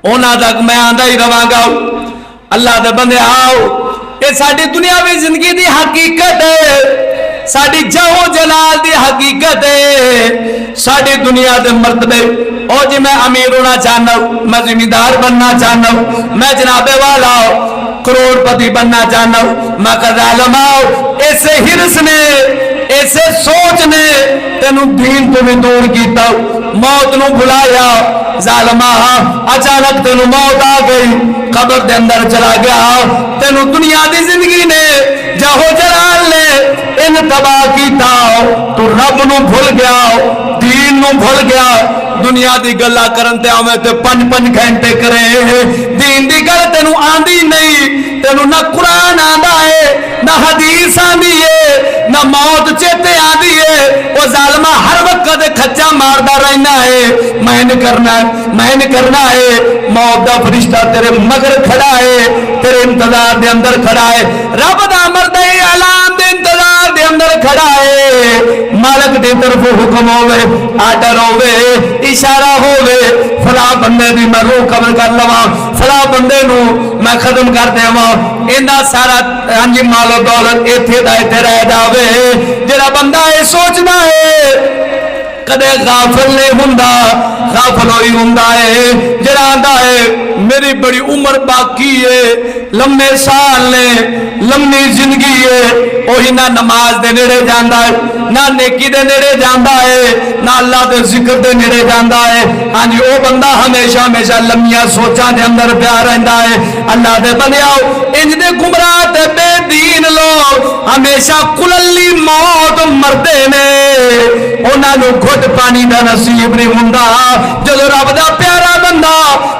उन्हां तक मैं आंदा ही रवांगा। अल्लाह दे बंदे आओ, ये साडी दुनियावी जिंदगी दी हकीकत है, साडी जाहो जलाल दी हकीकत है, साडी दुनिया दे मर्तबे। और जी मैं अमीर होना चाहना, मैं जिम्मेदार बनना चाहना, मैं जनाबे वाला करोड़पति बनना चाहना, मैं कज़ालमाओ ऐसे हिरस ने ऐसे सोच ने तेनू दीन तो भी दूर किया, मौत नू भुलाया। जालमा अचानक तेनू मौत आ गई, कब्र दे अंदर चला गया। तेनू दुनिया की जिंदगी ने जाहो जलाल ने इन तबाह किया, तू रब नू भुल गया, दीन नू भुल गया। दुनिया की गल्ला करन ते आवे ते 5-5 घंटे करे, दीन की गल तेनू आंदी नहीं। तेनू ना कुरान आंदा है, ना हदीस आंदी है, ना मौत चेते आंदी है। वो जालमा हर वक्त खच्चा मारदा रहना है, मैं नहीं करना, मैं नहीं करना है। मौत का फरिश्ता तेरे मगर खड़ा है, तेरे इंतजार दे अंदर खड़ा है। रब दा मरदा ऐलान दे इंतजार दे अंदर खड़ा है। मालक दी तरफ हुक्म होवे, आर्डर होवे, इशारा होवे, फला बंदे दी मैं रूह कब्र कर लवा, फला बंदे नू मैं खत्म कर देवा। इन्ना सारा हाँ जी मालो दौलत इत्थे दा इत्थे रह जावे। जेड़ा बंदा ये सोचना है कदे गाफिल नहीं हुंदा, गाफिल होई हुंदा है। जेड़ा आंदा है मेरी बड़ी उम्र बाकी है, लम्बे साल ने, लंबी जिंदगी है, वही ना नमाज दे नेड़े जांदा है, ना नेकी दे नेड़े जांदा है, ना अल्लाह दे जिक्र दे नेड़े जांदा है। हाँ जी वो बंदा हमेशा हमेशा लम्बिया सोचां दे अंदर प्यार रहिंदा है। अल्लाह दे बंदियाओ इंज दे गुमराह ते बेदीन लोग हमेशा कुलली मौत मरदे ने, उन्हां नूं घुट पानी दा नसीब नहीं हुंदा। जदों रब दा प्यारा बंदा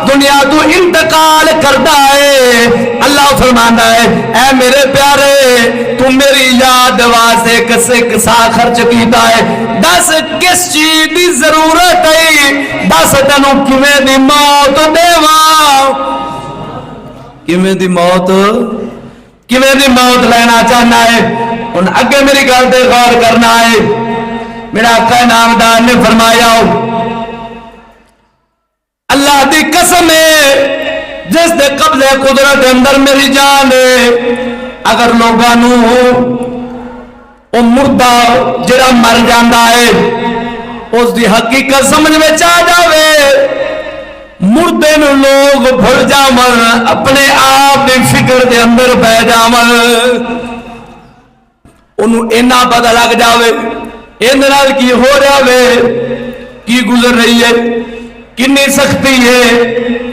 दुनिया तो इंतकाल करता है, अल्लाह फरमांदा है ऐ मेरे प्यारे तू मेरी याद वास्ते किसा खर्च कीता है, दस किस चीज की जरूरत है, दस तेनू किवें दी मौत देवा, किवें दी मौत, किवें दी मौत लेना चाहना है। हुण अगे मेरी गल ते गौर करना है। मेरा आका नामदार ने फरमाया अल्लाह दी कसम है जिस दे कब्जे कुदरत अंदर मेरी जान है, अगर लोगों वो मुर्दा जिहड़ा मर जाता है उसकी हकीकत समझ में आ जाए, मुर्दे नूं लोग भुल जावन, अपने आप की फिक्र के अंदर बह जावन, उन्होंने इन्ना पता लग जाए इन नाल की हो रहा है, की गुजर रही है, कितनी सख्ती है,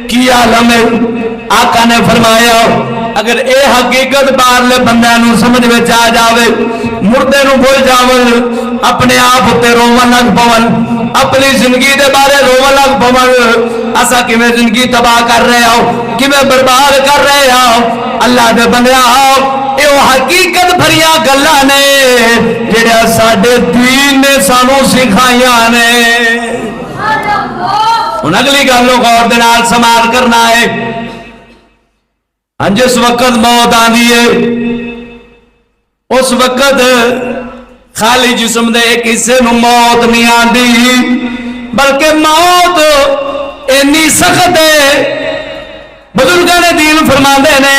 की आलम है। आका ने फरमाया अगर ये हकीकत बाहरले बंदे समझ में आ जाए, मुर्दे नूं भुल जावन, अपने आप उत्ते रोवन लग पवन, अपनी जिंदगी के बारे रोवन लग पवन, असा किवें जिंदगी तबाह कर रहे हो, किवें बर्बाद कर रहे हो। अल्लाह दे बंदिया ये हकीकत भरिया गल्लां ने जिहड़ियां साडे दीन ने सानू सिखाइयां ने। हुण अगली गल गौर दे नाल समाल करना है। हाँ जिस वक्त मौत आंदी है उस वक्त खाली जिस्म दे एक हिस्से नूं मौत नहीं आंदी, बल्कि मौत इन्नी सख्त है। बुजुर्गां ने दीन फरमांदे ने,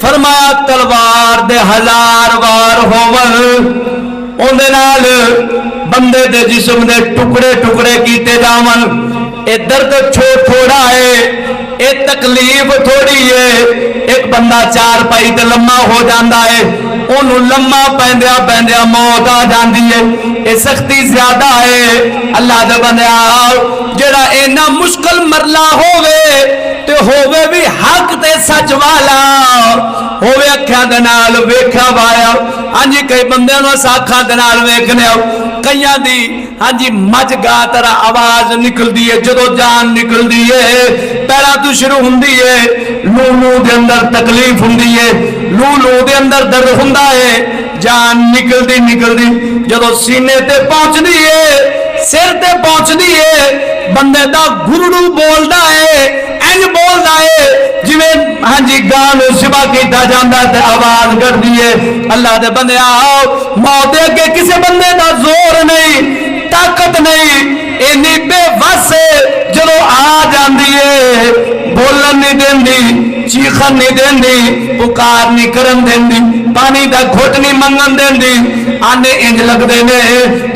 फरमाया तलवार दे 1000 वार होवन, उहदे नाल बंदे दे जिस्म दे टुकड़े टुकड़े कीते जावन। ये दर्द थोड़ा है, ये तकलीफ थोड़ी है। एक बंदा 4 पाई ते लम्मा हो जाता है, उन्होंने लम्मा पैंदिया पैंदिया मौत आ जाती है, ये सख्ती ज्यादा है। अल्लाह दे बंदे जेड़ा इन्ना मुश्किल मरला होवे ते होवे भी हक ते सच वाला होवे, अखियां दे नाल वेखा वाया। हाँ जी कई बंदे अखा दे नाल वेखने, कईयां दी हाँ जी मज गा तरह आवाज निकलती है, जो जान निकलती है पैरा तो शुरू होंगी है, लू लू दे अंदर तकलीफ होंगी है, लू लू दे अंदर दर्द होंदा है, जान निकलती निकलती जो सीने ते पहुंचती है, सिर ते पहुंचती है, बंदे दा गुरड़ू बोलता है, इंज बोलता है जिवें हाँ जी गान सिवा किया जाता है, आवाज करती है। अल्लाह दे बंदे आओ मौत अगे किसी बंदे का जोर नहीं, ताकत नहीं, इन्नी बेवस जो आ जाती है, बोलन नहीं देंदी, चीखन नहीं देंदी, पुकार नहीं करन देंदी, पानी का घुट नहीं मंगन देंदी। आने इंज लगते ने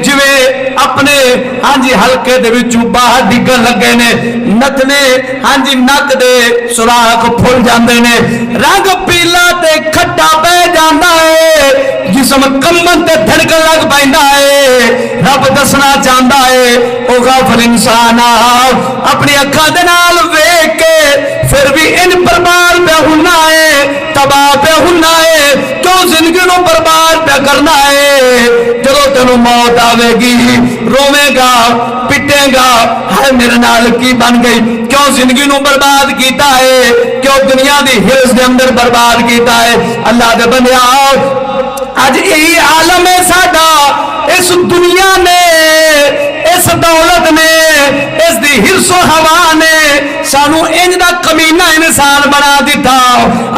जिवें अपने हाँ जी हल्के दे विचों बाहर डिगन लगे ने, नथने हाँ जी नक दे सुराख फुल जाते ने, रंग पीला ते खट्टा पै जाता है, जिसम कंबन ते धड़कन लग पैंदा है। रब दसना चाहता है ओ गाफिल इंसान अपनी अखा दे नाल वेख के फिर भी इन बर्बाद पे होना है, तबाह पे होना है, क्यों जिंदगी नूं बर्बाद पे करना है। जदों तेनों मौत आवेगी रोवेगा पिटेगा, है मेरे नाल की बन गई, क्यों जिंदगी नूं बर्बाद किया है, क्यों दुनिया दी हिरस दे अंदर बर्बाद किया है। अल्लाह दे बंदे अज यही आलम है साडा, इस दुनिया ने इस दौलत ने इस दी हिरसो हवा ने सानू इंज दा कमीना इंसान बना दिता।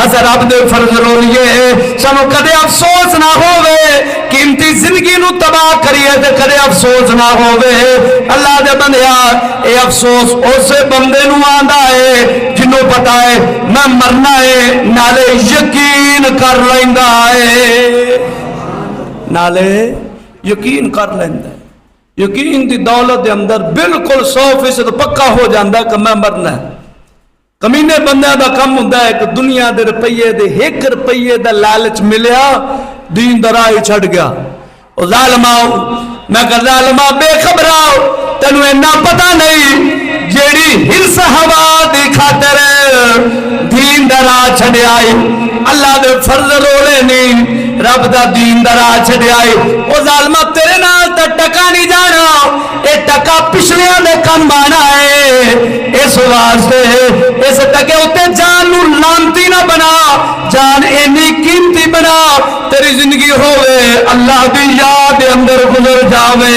अस रब दे फर्ज रोलिए सानू कदे अफसोस ना होवे, कीमती जिंदगी नू तबाह करिए ते कदे अफसोस ना होवे। अल्लाह दे बंदिया ये अफसोस उस बंदे नू आंदा है जिन्हों पता है मैं मरना है, नाले यकीन कर लैंदा है, नाले यकीन कर लेंदा। यकीन की दौलत के अंदर बिल्कुल 100% पक्का हो जाता कि मैं मरना है। कमीने बंदे का कम होंदा है कि दुनिया के रुपये दे 1 रुपये का लालच मिलिया दीन दा राह छड़ गया। ओ जालिमाओ मैं कह जालिमा बेखबराओ, तेनू इन्ना पता नहीं जेड़ी हिरस हवा दी खातिर दीन दा राह छड़िया अल्लाह दे फर्ज रोले नहीं, रब दा दीन दा राह छड़िया ओ जालिमा तेरे नाल तो टका नहीं जाना, ये टका पिछलियां दे कम आना है। इस वास्ते इस टके उत्ते जान नू लानती ना बना, जान इन्नी कीमती बना तेरी जिंदगी होवे अल्लाह दी याद अंदर गुजर जावे।